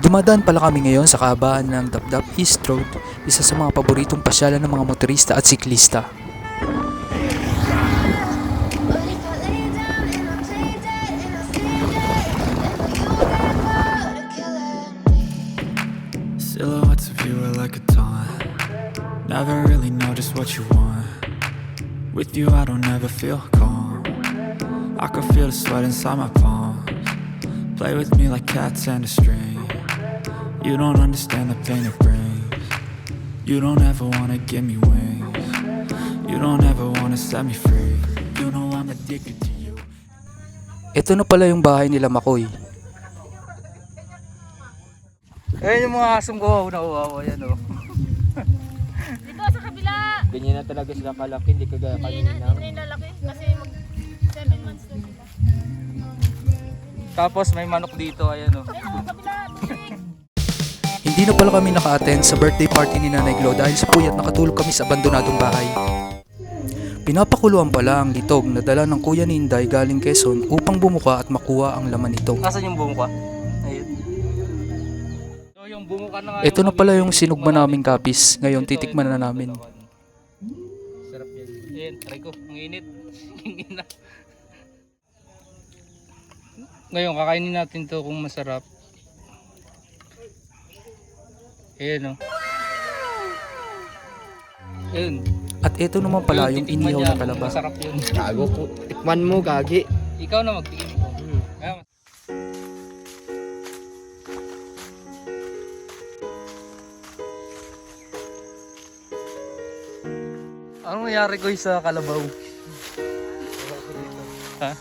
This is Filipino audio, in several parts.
Dumadaan pala kami ngayon sa kahabaan ng Dapdap East Road, isa sa mga paboritong pasyalan ng mga motorista at siklista. Silhouettes of you are like a taunt. Never really know just what you want. With you I don't ever feel calm. I can feel the sweat inside my palms. Play with me like cats and a string. You don't understand the pain it brings. You don't ever wanna give me wings. You don't ever wanna set me free. You know I'm addicted to you. Ito na pala yung bahay nila Makoy. Ayun yung mga asong ko na uwawa yan o. Dito sa kabila. Ganyan na talaga sila kalaki, hindi kagaya Hindi na kanina. nilalaki kasi mag 7 months na sila. Tapos may manok dito, ayan o. Ayun kabila. Hindi na pala kami naka-attend sa birthday party ni Nanay Glo dahil sa puyat nakatulog kami sa abandonadong bahay. Pinapakuluan pala ang litog na dala ng kuya ni Inday galing Quezon upang bumuka at makuha ang laman nito. Nasaan yung bumuka? Ayun. So yung bumuka na nga. Ito na pala yung sinugma naming kapis, ngayon titikman na namin. Sarap yan. Ayan, try ko. Ang init. Tingin na. Ngayon, kakainin natin to kung masarap. Ayan o. Ayan. At ito naman pala yung Titikman inihaw niya na kung talaba. Masarap yun. Gago po. Tikman mo, gagi. Ikaw na magtingin ko. Ayan. Anong nangyari ko sa kalabaw? Ha?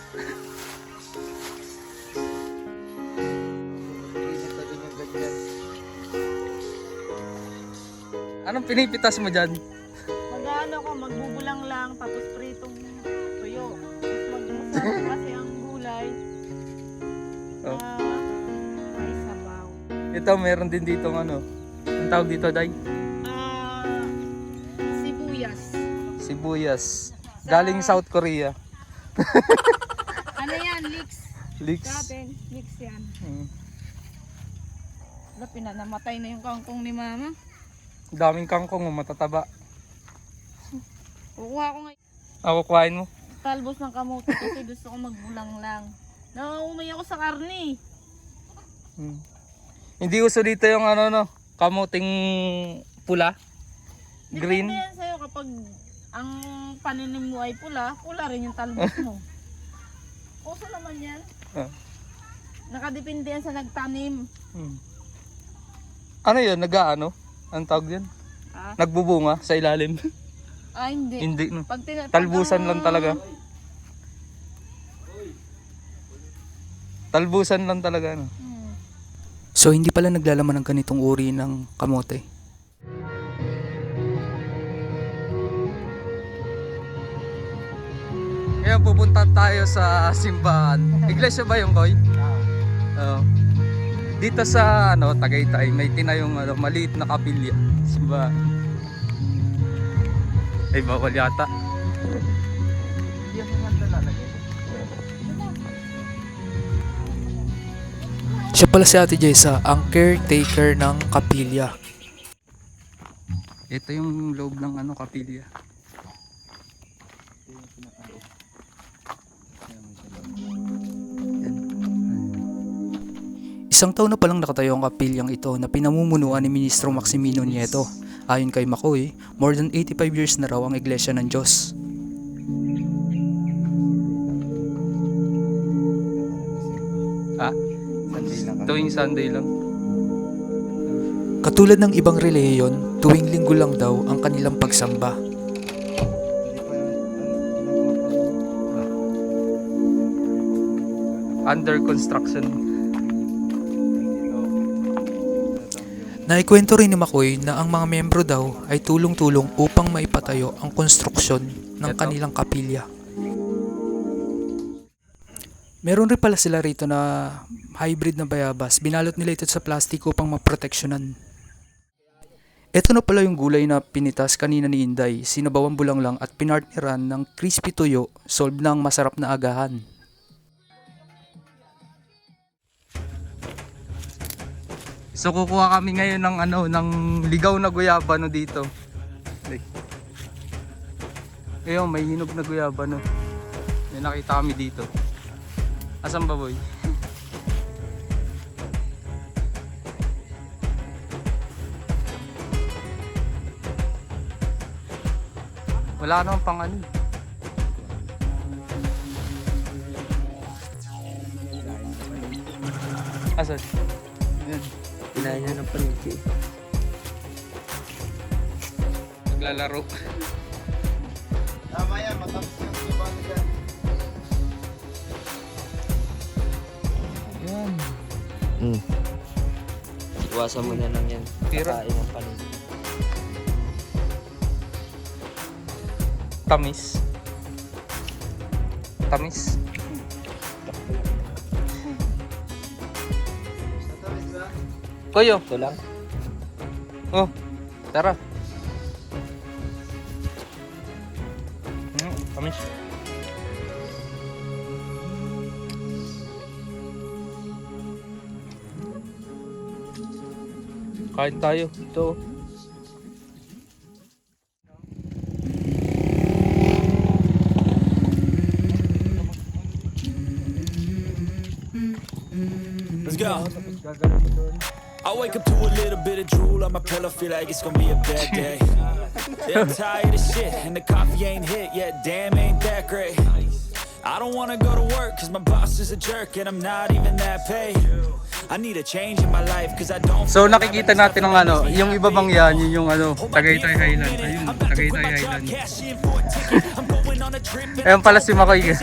Anong pinipitas mo dyan? Mag-ano ko, magbubulang lang tapos pritong tuyo. Tapos magmasarap kasi ang gulay. Oh. May sabaw. Ito, meron din dito ano. Ang tawag dito, Day? Sibuyas. Sibuyas. Galing South Korea. Ano yan? Leeks. Leeks. Sabi, leeks yan. Mm. Wala, namatay na yung kangkong ni mama. Daming kangkong, matataba. Kukuha ko ngayon. Ako, kuhain mo. Talbos ng kamote kasi gusto ko magbulang lang. Nauumay ako sa karne. Hmm. Hindi uso dito yung ano no, kamuting pula, green. Depende yan sa'yo kapag ang paninim mo ay pula, pula rin yung talbos mo. Uso naman yan. Ah. Nakadepende yan sa nagtanim. Hmm. Ano yun, nag-ano? Ang tawag yan? Ah, Nagbubunga sa ilalim. hindi. Hindi no. Pag Talbusan lang talaga. Talbusan lang talaga no. So hindi pala naglalaman ng ganitong uri ng kamote. Ngayon pupunta tayo sa simbahan. Iglesia ba yung Koy? Oo. Dito sa ano, Tagaytay may tinayong ano, maliit na kapilya. Simbahan. Ay bawal yata. Siya pala si Ate Jessa, ang caretaker ng kapilya. Ito yung loob ng ano, kapilya. Isang taon na palang nakatayo ang kapilyang ito na pinamumunuan ni Ministro Maximino Nieto. Ayon kay Makoy, more than 85 years na raw ang Iglesia ng Diyos. Ha? Tuwing Sunday lang. Katulad ng ibang relihiyon, tuwing linggo lang daw ang kanilang pagsamba. Under construction. Naikwento rin ni Makoy na ang mga membro daw ay tulong-tulong upang maipatayo ang konstruksyon ng kanilang kapilya. Meron rin pala sila rito na hybrid na bayabas. Binalot nila ito sa plastic upang maproteksyonan. Ito na pala yung gulay na pinitas kanina ni Inday. Sinabawang bulang lang at pinartneran ng crispy tuyo, solve ng masarap na agahan. So kukuha kami ngayon ng ano, ng ligaw na guyabano dito. Ayun, may hinog na guyabano. May nakita kami dito. Asan ba, boy? Wala namang pang ano. Asan? Yan. Kinain niya ng palengke. Naglalaro. Tama yan, matapos yung guyabano dyan. Yan. Iwasan mo na lang yan. Tira. Kain ng palengke. Tamis. Tamis. Matamis ba? Koyo. Ito lang. Oh, tara. Tamis. Kain tayo. Ito. Let's go. I wake up to a little bit of drool on my pillow, feel like it's gonna be a bad day. Yeah, I'm tired of shit, and the coffee ain't hit yet, damn, ain't that great. I don't wanna go to work, cause my boss is a jerk, and I'm not even that paid. I need a change in my life, cause I don't. So nakikita natin ng ano, yung iba bang yan, yun yung ano, Tagaytay Highlands. Ayun, Tagaytay Highlands. Ayun pala si Makoy,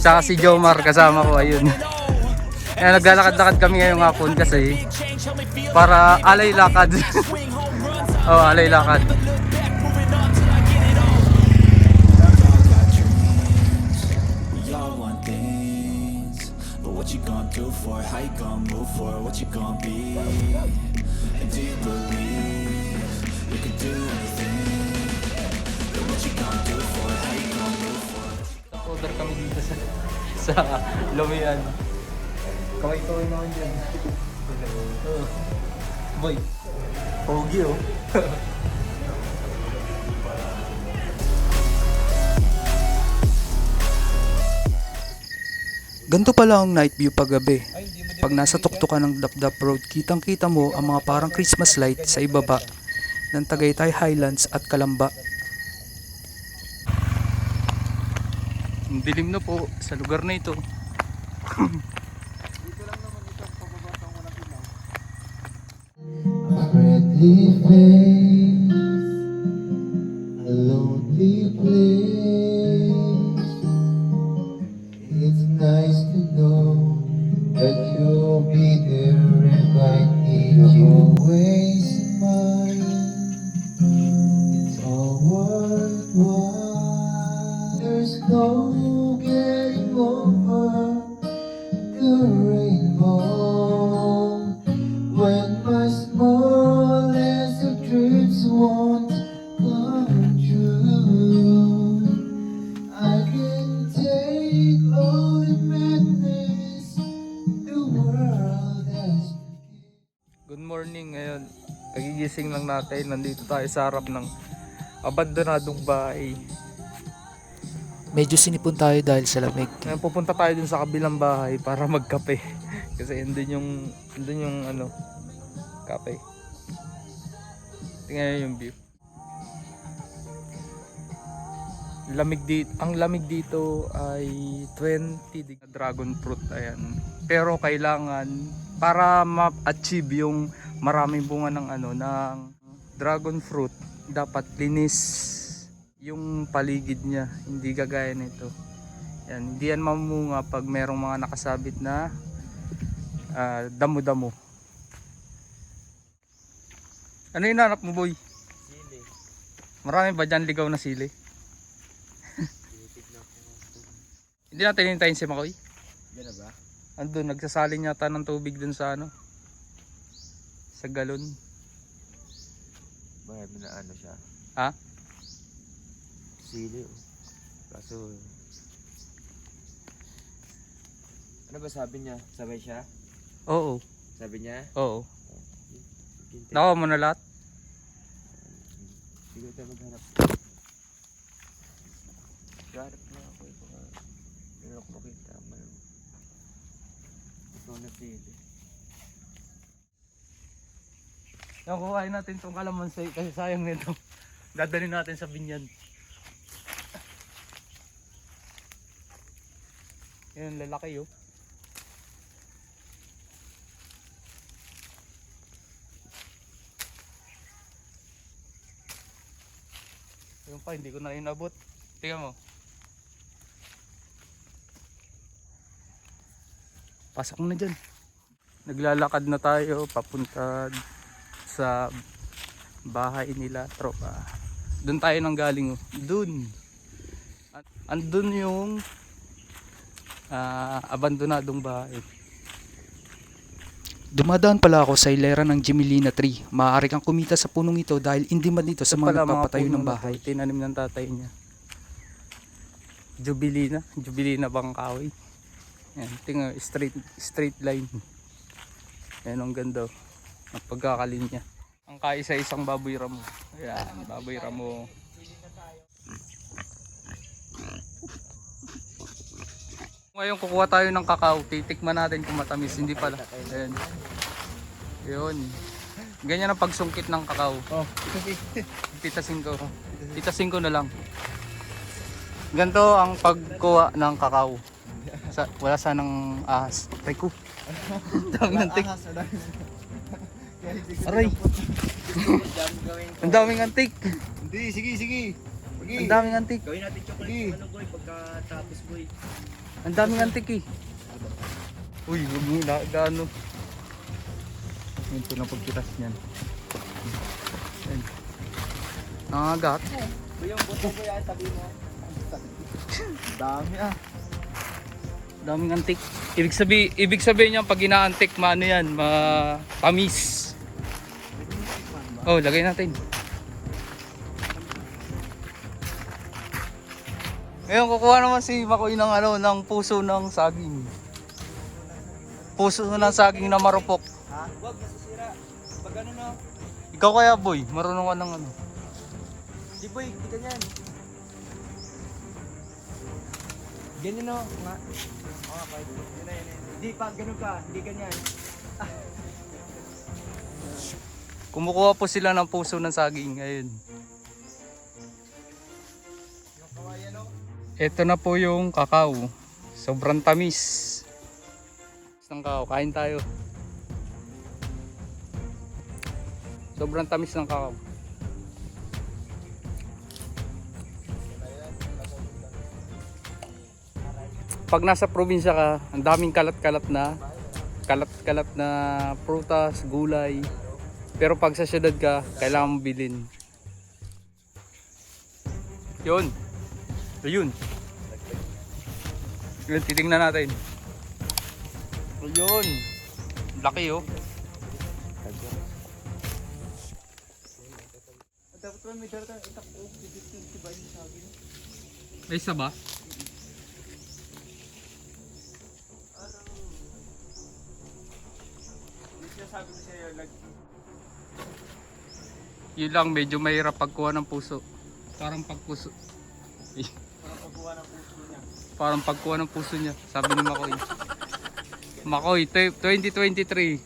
saka si Jomar kasama ko, ayun. Ayan, naglalakad-lakad kami ngayong hapon kasi para alay lakad. Oh, alay lakad. We all want things, but what you gonna do for it? How you gonna move for it? What you gonna be? And do you believe you can do anything? But what you gonna do for it? How you gonna move for it? Order kami dito sa Lumian. Kaway-kaway naman dyan. Oh. Boy, pogi oh. Ganto pala ang night view paggabi. Pag nasa tuktukan ng Dapdap Road, kitang-kita mo ang mga parang Christmas light sa ibaba ng Tagaytay Highlands at Kalamba. Ang dilim na po sa lugar na ito. A friendly face, a lonely place. It's nice to know that you'll be there if I need you. Always mine, it's all worthwhile. There's no getting over the rainbow. When my smallest of dreams won't come true, I can take all the madness the world has to give. Good morning ngayon. Kagigising lang natin. Nandito tayo sa harap ng abandonadong bahay. Medyo sinipon tayo dahil sa lamig. Ngayon pupunta tayo dun sa kabilang bahay para magkape. Kasi andun yung ano, kape. Tingnan yung view. Ang lamig dito ay 20 degrees. Dragon fruit, ayan. Pero kailangan para ma-achieve yung maraming bunga ng ano ng dragon fruit, dapat linis yung paligid niya, hindi gagaya nito. Yan, hindi yan mamunga pag merong mga nakasabit na damo-damo. Ano yung hanap mo, boy? Sili. Marami ba dyan ligaw na sili? Hindi natin hintayin si Makoy. Gana ba? Andun, nagsasalin yata ng tubig dun sa ano, sa galon. Bakit mo na ano siya? Ha? Sili. Kaso... Ano ba sabi niya? Sabay siya? Oo. Sabi niya? Oo. Kinte. Nakuha mo na lahat? Siguro tayo maghanap. Garap na ako eh. Baka meron ako makita. Ikaw napili. Yung kuhain natin itong kalamansi kasi sayang nito. Dadalhin natin sa binyan. Yun, lalaki oh. Yung pa, hindi ko na inabot. Tingnan mo. Pasok mo na dyan. Naglalakad na tayo papunta sa bahay nila, tropa. Doon tayo nang galing oh. Doon. Andun yung abandonadong bahay. Dumadaan pala ako sa hilera ng Gemellina tree. Maaari kang kumita sa punong ito dahil hindi man dito sa mga nagpapatayo ng bahay. Tinanim ng tatay niya. Jubilina bang kahoy. Yan, tingnan, straight line. Yan ang ganda. Ang pagkakalinya. Ang kaisa-isang baboy ramo. Ayan, baboy ramo. Ngayon kukuha tayo ng kakao. Titikman natin kung matamis. Hindi pala. Ayan. Yun. Ganyan ang pagsungkit ng kakao. Oh, Pitasin ko. Pitasin ko na lang. Ganito ang pagkuha ng kakao. Wala sanang ahas. Rico. Daming antik. Aray. Ang daming antik. Hindi, sige. Ang daming antik. Gawin natin chocolate ano boy, pagkatapos boy. Ang daming antik eh. Uy, huwag mo na gaano. Ito na pagkitas niyan. Ayan. Nangagat. Boy, yung buto boy, tabi mo. Dami ah. Daming antik. Ibig sabihin niyan pag inaantik, maano yan, tamis. Oh, lagay natin. Ngayon kukuha naman si Makoy ng ng puso ng saging. Puso ng saging na marupok. Ha? Wag masisira. Pag ano na. Ikaw kaya boy, marunong ka ng ano? Di boy, di ganyan. Ganyan no, nga. Oh, kahit yun. Di pa ganun ka, hindi ganyan. Kumukuha po sila ng puso ng saging. Ayun. Ito na po yung kakao. Sobrang tamis. Ng kakao, kain tayo. Sobrang tamis ng kakao. Pag nasa probinsya ka, ang daming kalat-kalat na prutas, gulay. Pero pag sa syudad ka, kailangan mo bilhin. Yun. Ayun. Yun, titingnan natin. Ayun. Laki oh. Dapat ba may daratan itak ko, diba yung saging? May isa ba? Sabi ko sa'yo, Yun lang, medyo mahirap pagkuha ng puso. Parang pagpuso. Parang pagkuha ng puso niya. Sabi ni Makoy. Makoy, 2023.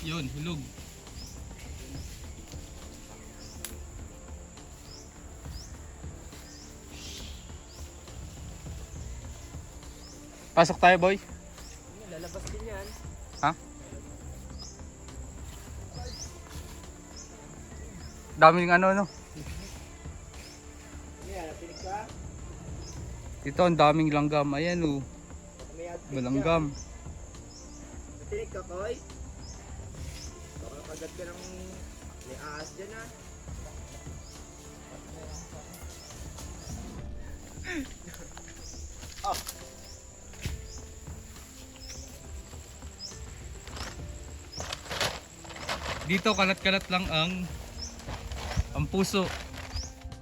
Yun, hulog. Pasok tayo, boy. lalabas din yan. Ha? Daming ano. Yan, natinig ka? Dito ang daming langgam. Ayan oh. May addict Malanggam. Natinig ka, Koy? Baka kagat ka ng may ahas dyan ah. Dito kalat-kalat lang ang puso.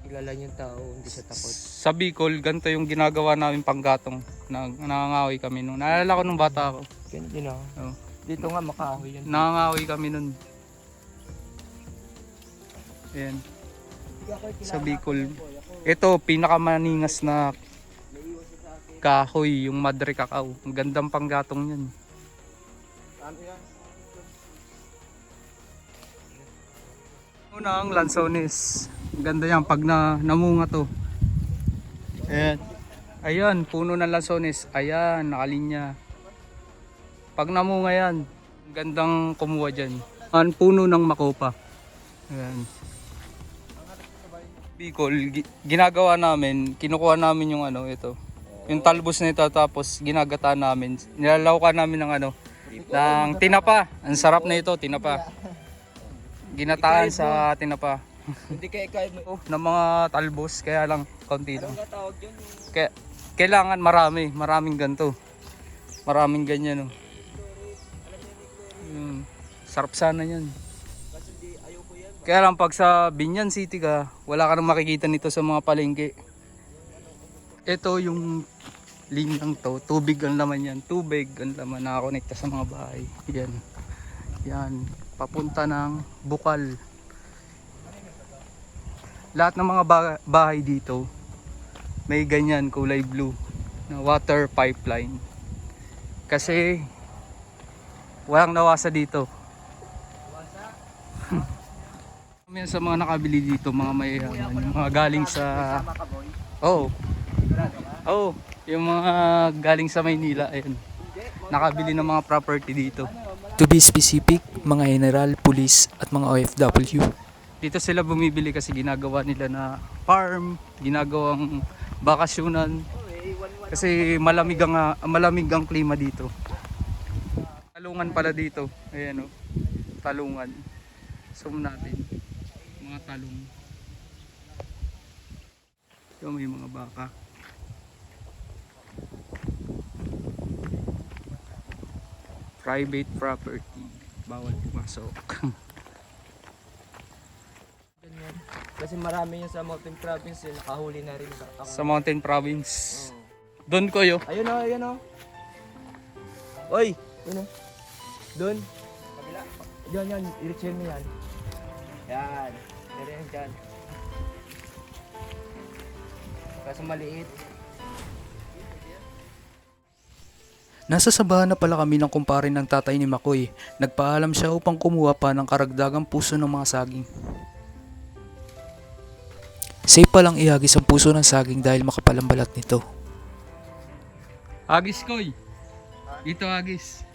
kilala yung tao, hindi siya takot. Sa Bicol, ganito yung ginagawa namin panggatong. Nangangawi kami nung. Naalala ko nung bata ako. Ganun din ako. Oo. Dito nga makahoy yan. Nangangawi kami nun. Ayan. Sa Bicol. Ito, pinakamaningas na kahoy, yung Madre Cacao. Ang gandang panggatong yan. Una ang lansones. Ang ganda yan pag namunga to. Ayan. Ayan, puno ng lansones. Ayan, nakalinya. Pag namunga yan, ang gandang kumuha dyan. Ang puno ng makopa. Ayan. Bicol, ginagawa namin, kinukuha namin yung ano, ito. Yung talbos na ito, tapos ginagata namin. Nilalawkan namin ng ano, ng tinapa. Ang sarap na ito, tinapa. Ginataan sa tinapa. Hindi kayo ikaw. Ng mga talbos, kaya lang kaunti lang. Anong tawag yun? Kaya, kailangan maraming ganito. Maraming ganyan. Oh. Sarap sana yan. Kaya lang pag sa Binyan City ka, wala ka nang makikita nito sa mga palengke. Ito yung linyang to, tubig ang laman yan. Tubig ang laman, nakakonekta sa mga bahay. Yan. Yan. Papunta ng Bukal. Lahat ng mga bahay dito, may ganyan, kulay blue, na water pipeline. Kasi, walang nawasa dito. Yan sa mga nakabili dito, mga may mga galing sa yung mga galing sa Maynila, ayun. Nakabili ng mga property dito. To be specific, mga general, police at mga OFW. Dito sila bumibili kasi ginagawa nila na farm, ginagawang bakasyonan. Kasi malamig ang klima dito. Talungan pala dito. Ayan oh. Talungan. Zoom natin. Mga talong. Ito may mga baka. Private property. Bawal pumasok. Ganyan. Kasi marami yun sa Mountain Province, nakahuli na rin ako. Sa Mountain Province. Doon ko yo. Ayun o, ayun o. Oy! Yun o. Doon. Kabila. Yan, i-rechain mo yan. Yan. Yan yan dyan. Kaso maliit. Nasa sabahan na pala kami ng kumpare ng tatay ni Makoy. Nagpaalam siya upang kumuha pa ng karagdagang puso ng mga saging. Safe palang ihagis ang puso ng saging dahil makapal ang balat nito. Agis koy. Dito agis.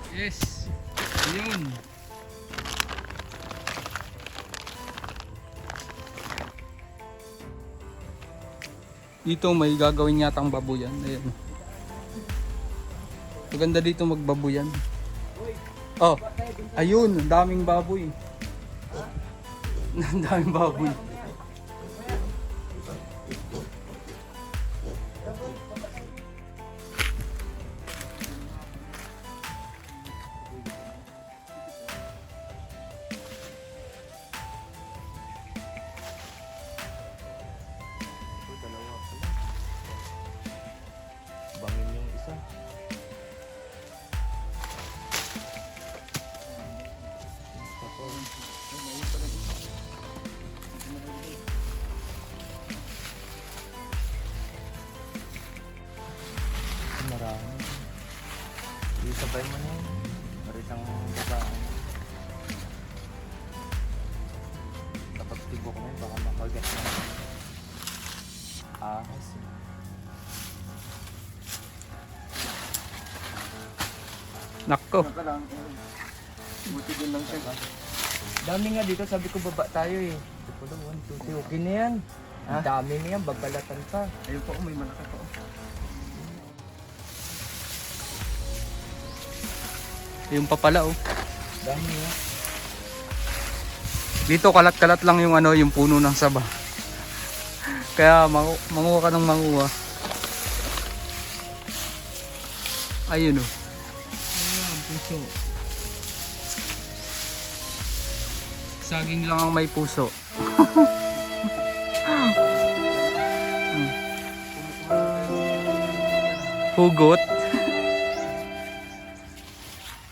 Yes. Ayun. Dito may gagawin yatang babuyan. Ayan. Maganda dito magbabuyan. Oh, ayun, ang daming baboy. Ang daming baboy. Bangin yung isa. Marami. Isabay mo na yun. Para isang babae. Kapag tibok mo yun, baka makagat na. Ahas. Nako. Buti din lang siya. Dami nga dito, sabi ko baba tayo eh. Ito pala, 1, 2, 3. Okay na yan. Ang dami na yan, babalatan pa. Ayun po, may malaki pa. Yung pa pala oh. Dami nga. Dito kalat-kalat lang yung ano, yung puno ng saba. Kaya manguha ka ng manguha. Ayun oh. Ayan, puso. Saging lang ang may puso. Hugot.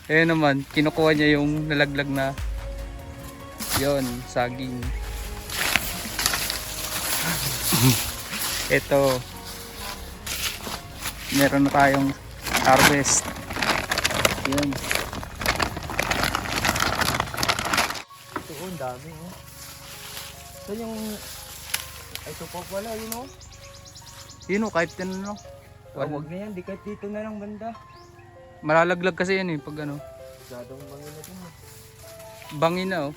Ayan naman, kinukuha niya yung nalaglag na yon saging. Ito, meron na tayong harvest. Yan. Ito, oh, ang dami, oh. So yung... Ay, ito po pala, yun, oh. Yun o, kahit yan ano. Huwag na yan, di kahit dito na lang banda. Malalaglag kasi yan eh, pag ano. Masyadong bangin na din, oh. Bangin na oh.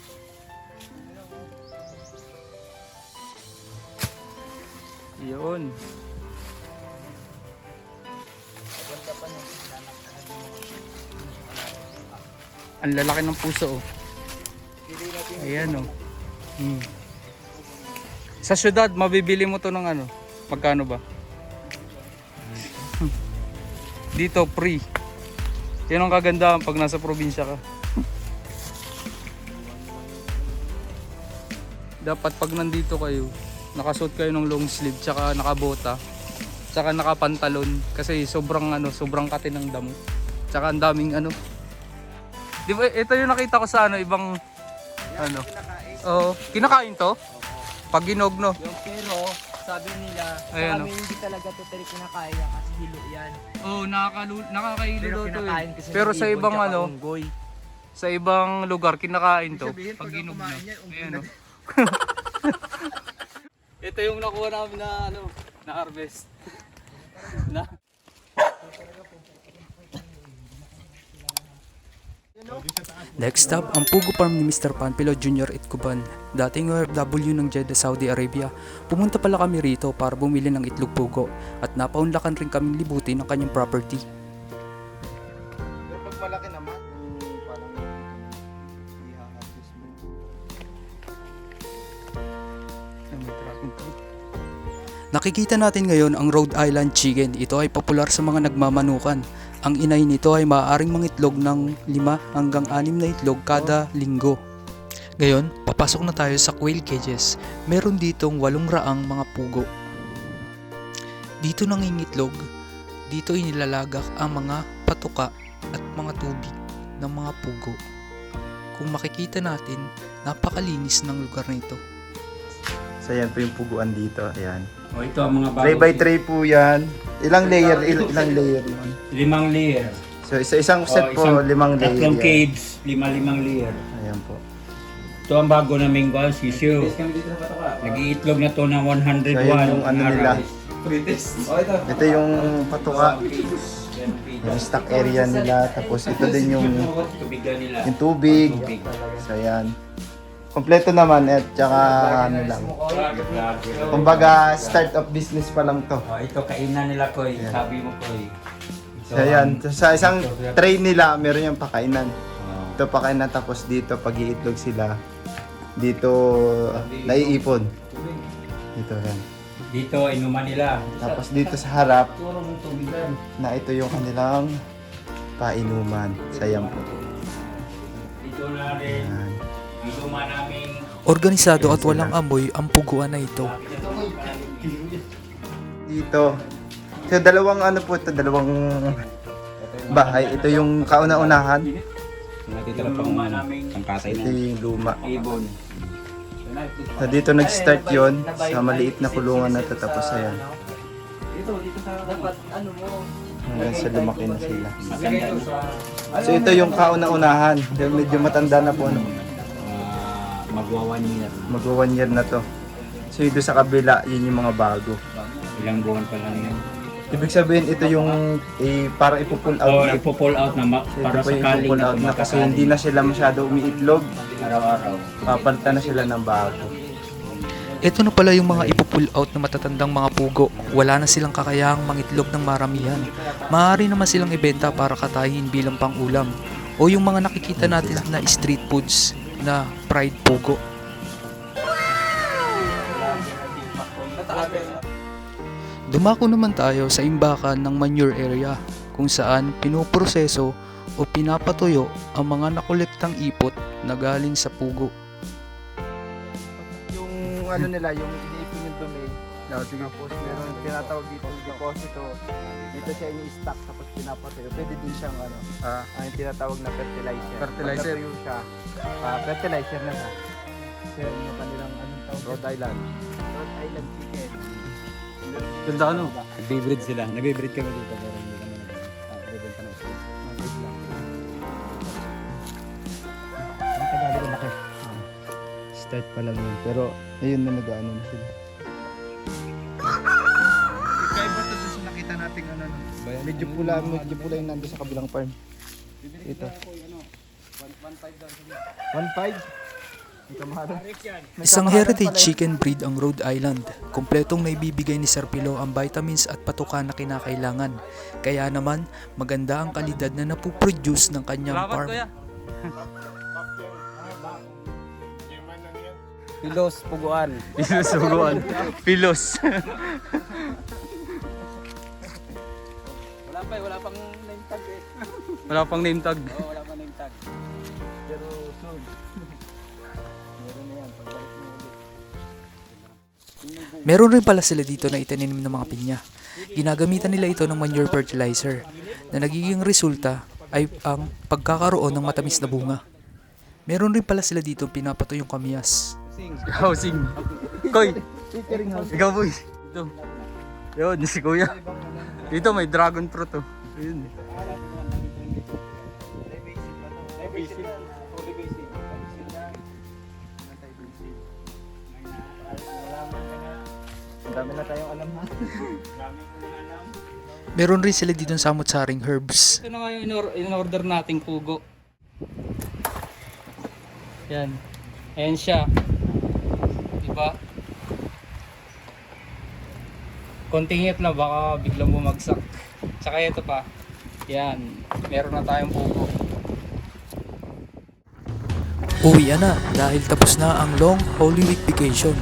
Yun. Ang lalaki ng puso oh. Ayan oh. Sa syudad, mabibili mo to ng ano? Magkano ba? Dito, free. Yan ang kagandahan pag nasa probinsya ka. Dapat pag nandito kayo, nakasuot kayo ng long sleeve, tsaka nakabota, tsaka nakapantalon. Kasi sobrang ano, sobrang kati ng damo. Tsaka ang daming ano. Di ba, ito yung nakita ko sa ano, ibang ano. Oo, kinakain to? Pag ginog no? Yung pero, sabi nila, Ayan, sa amin hindi talaga totally kinakain yan kasi hilo yan. Oo, nakakailo Pero daw to kinakain eh. kasi Pero ng sa ibon ibang tsaka ano, unggoy. sa ibang lugar kinakain to. Pag ginog na. Ayan oh. Ito yung nakuha namin na ano, na harvest. Na. Next stop, ang Pugo Farm ni Mr. Panpilo Jr. Itkuban, dating OFW ng Jeddah, Saudi Arabia. Pumunta pala kami rito para bumili ng itlog pugo at napaunlakan rin kaming libutin ng kanyang property. Pag malaki naman, parang i-harvest mo. Nakikita natin ngayon ang Rhode Island Chicken. Ito ay popular sa mga nagmamanukan. Ang inay nito ay maaaring mangitlog ng 5 hanggang 6 na itlog kada linggo. Ngayon, papasok na tayo sa quail cages. Meron ditong 800 mga pugo. Dito nangingitlog, dito inilalagak ang mga patuka at mga tubig ng mga pugo. Kung makikita natin, napakalinis ng lugar nito. So yan po yung puguan dito, ayan. O ito ang mga bago. 3x3 po yan. Ilang layer yun? 5 layer. So isang set po, 5 layer. Tatlong yan. caves, 5 layer. Ayan po. Ito ang bago naming sisyo. Nag-iitlog na to ng 101. So yun yung ano nila. Ito yung patuka, yung stock area nila. Tapos ito din yung tubig. So yan. Kompleto naman at tsaka ano lang. Kumbaga start of business pa lang to. Ito kainan nila Koy, sabi mo Koy. So yan, sa isang tray nila meron yung pakainan. Ito pakainan tapos dito pag-iitlog sila. Dito naiipon. Dito yan. Dito inuman nila. Tapos dito sa harap na ito yung kanilang painuman. Sayang po. Dito na rin. Yan. Inuman namin. Organisado at walang amoy ang puguan na ito. Dito. So dalawang ano po ito, dalawang bahay. Ito yung kauna-unahan. Dito na pang pangkatay Ito yung luma. ibon. So dito nag-start yon sa maliit na kulungan na to, tapos ayan. Dapat ano mo, Hanggang sa lumaki na sila. So ito yung kauna-unahan. Medyo matanda na po. Ano. Magwa 1 year. Magwa 1 year na to. So ito sa kabila, yun yung mga bago. Ilang buwan pa lang yan. Ibig sabihin ito yung parang ipo-pull out O na. ipo-pull out na So, para ito po yung sakaling ipo-pull out na kasi hindi na sila masyado umiitlog. araw-araw. Papalitan na sila ng bago. Ito na pala yung mga ipo-pull out na matatandang mga pugo. Wala na silang kakayahang mangitlog ng maramihan. Maaari naman silang ibenta para katayin bilang pang-ulam. O yung mga nakikita natin na street foods na fried pugo. Dumako naman tayo sa imbakan ng manure area kung saan pinoproseso o pinapatuyo ang mga nakolektang ipot na galing sa pugo. ano nila, yung iniipon yung dumi. Tapos meron tinatawag dito yung deposito. Dito siya ini-stack tapos pinapatayo. Pwede din siyang ano, ang tinatawag na fertilizer. Fertilizer. Pag natuyo siya, fertilizer na siya. Kasi yung kanilang anong tawag? Rhode Island. Rhode Island chicken. Ganda ano? Nagbe-breed sila. Nagbe-breed kami dito pero hindi kami nagbebenta ng sila. Ang tagal ko laki. Start pa lang yun. Pero ayun na nag-ano na sila. Kaiba to sa nakita nating ano. Medyo pula yung nando sa kabilang farm. Ito. 1.5. Ito mahal. Isang heritage chicken breed ang Rhode Island. Kompletong naibibigay ni Sir Pilo ang vitamins at patukan na kinakailangan. Kaya naman, maganda ang kalidad na napuproduce ng kanyang farm. Pilos, puguan. Pinusuguan. Pilos. Wala pang name tag eh. Wala pang name tag. Wala pang name tag. Pero soon. Meron na yan, pagbalik mo ulit. Meron rin pala sila dito na itanim ng mga pinya. Ginagamitan nila ito ng manure fertilizer na nagiging resulta ay ang pagkakaroon ng matamis na bunga. Meron rin pala sila dito pinapato yung kamyas. Housing. Koy. Ikaw boy. Ito. Yun, si kuya. Dito may dragon fruit oh. Ayun. Ang dami na tayong alam ha. Meron rin sila dito ng samut-saring herbs. Ito na nga yung in-order nating pugo. Yan. Ayan siya. Diba? Konting hit na baka biglang bumagsak. Tsaka ito pa. Yan. Meron na tayong pugo. Uwi na dahil tapos na ang long Holy Week vacation.